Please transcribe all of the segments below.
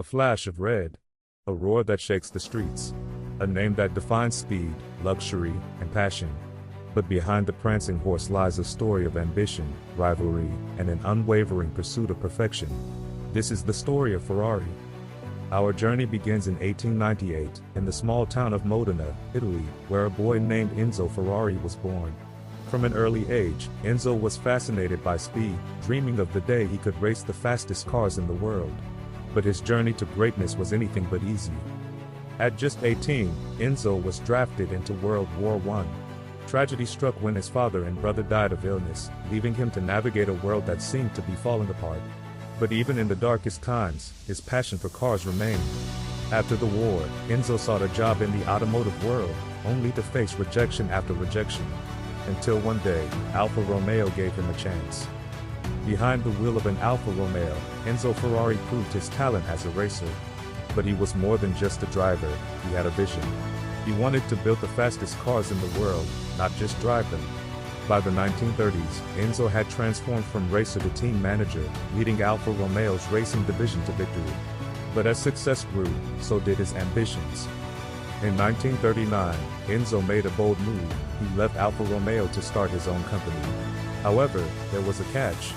A flash of red. A roar that shakes the streets. A name that defines speed, luxury, and passion. But behind the prancing horse lies a story of ambition, rivalry, and an unwavering pursuit of perfection. This is the story of Ferrari. Our journey begins in 1898, in the small town of Modena, Italy, where a boy named Enzo Ferrari was born. From an early age, Enzo was fascinated by speed, dreaming of the day he could race the fastest cars in the world. But his journey to greatness was anything but easy. At just 18, Enzo was drafted into World War I. Tragedy struck when his father and brother died of illness, leaving him to navigate a world that seemed to be falling apart. But even in the darkest times, his passion for cars remained. After the war, Enzo sought a job in the automotive world, only to face rejection after rejection. Until one day, Alfa Romeo gave him a chance. Behind the wheel of an Alfa Romeo, Enzo Ferrari proved his talent as a racer. But he was more than just a driver, he had a vision. He wanted to build the fastest cars in the world, not just drive them. By the 1930s, Enzo had transformed from racer to team manager, leading Alfa Romeo's racing division to victory. But as success grew, so did his ambitions. In 1939, Enzo made a bold move. He left Alfa Romeo to start his own company. However, there was a catch.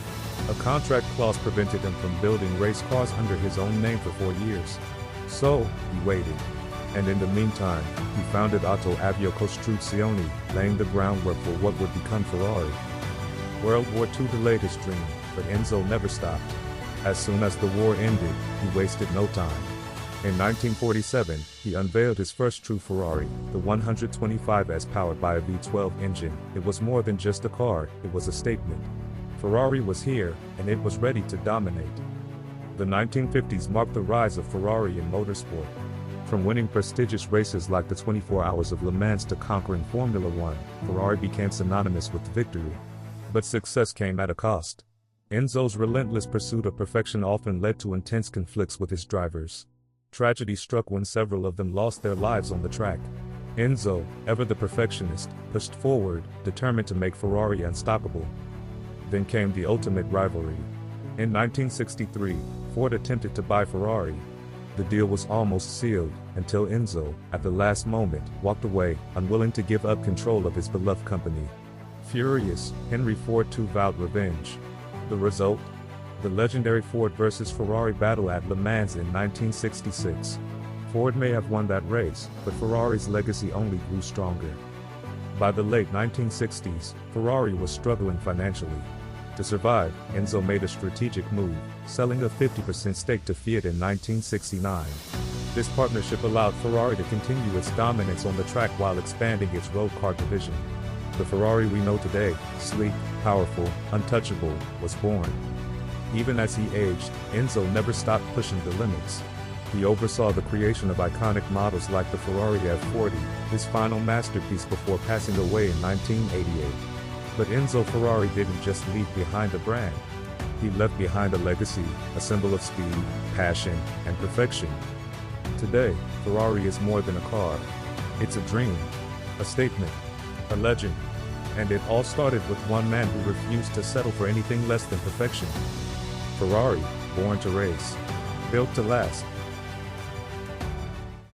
A contract clause prevented him from building race cars under his own name for 4 years. So, he waited. And in the meantime, he founded Auto Avio Costruzioni, laying the groundwork for what would become Ferrari. World War II delayed his dream, but Enzo never stopped. As soon as the war ended, he wasted no time. In 1947, he unveiled his first true Ferrari, the 125S, powered by a V12 engine. It was more than just a car, it was a statement. Ferrari was here, and it was ready to dominate. The 1950s marked the rise of Ferrari in motorsport. From winning prestigious races like the 24 Hours of Le Mans to conquering Formula One, Ferrari became synonymous with victory. But success came at a cost. Enzo's relentless pursuit of perfection often led to intense conflicts with his drivers. Tragedy struck when several of them lost their lives on the track. Enzo, ever the perfectionist, pushed forward, determined to make Ferrari unstoppable. Then came the ultimate rivalry. In 1963, Ford attempted to buy Ferrari. The deal was almost sealed, until Enzo, at the last moment, walked away, unwilling to give up control of his beloved company. Furious, Henry Ford too vowed revenge. The result? The legendary Ford versus Ferrari battle at Le Mans in 1966. Ford may have won that race, but Ferrari's legacy only grew stronger. By the late 1960s, Ferrari was struggling financially. To survive, Enzo made a strategic move, selling a 50% stake to Fiat in 1969. This partnership allowed Ferrari to continue its dominance on the track while expanding its road car division. The Ferrari we know today, sleek, powerful, untouchable, was born. Even as he aged, Enzo never stopped pushing the limits. He oversaw the creation of iconic models like the Ferrari F40, his final masterpiece before passing away in 1988. But Enzo Ferrari didn't just leave behind a brand. He left behind a legacy, a symbol of speed, passion, and perfection. Today, Ferrari is more than a car. It's a dream, a statement, a legend. And it all started with one man who refused to settle for anything less than perfection. Ferrari, born to race, built to last.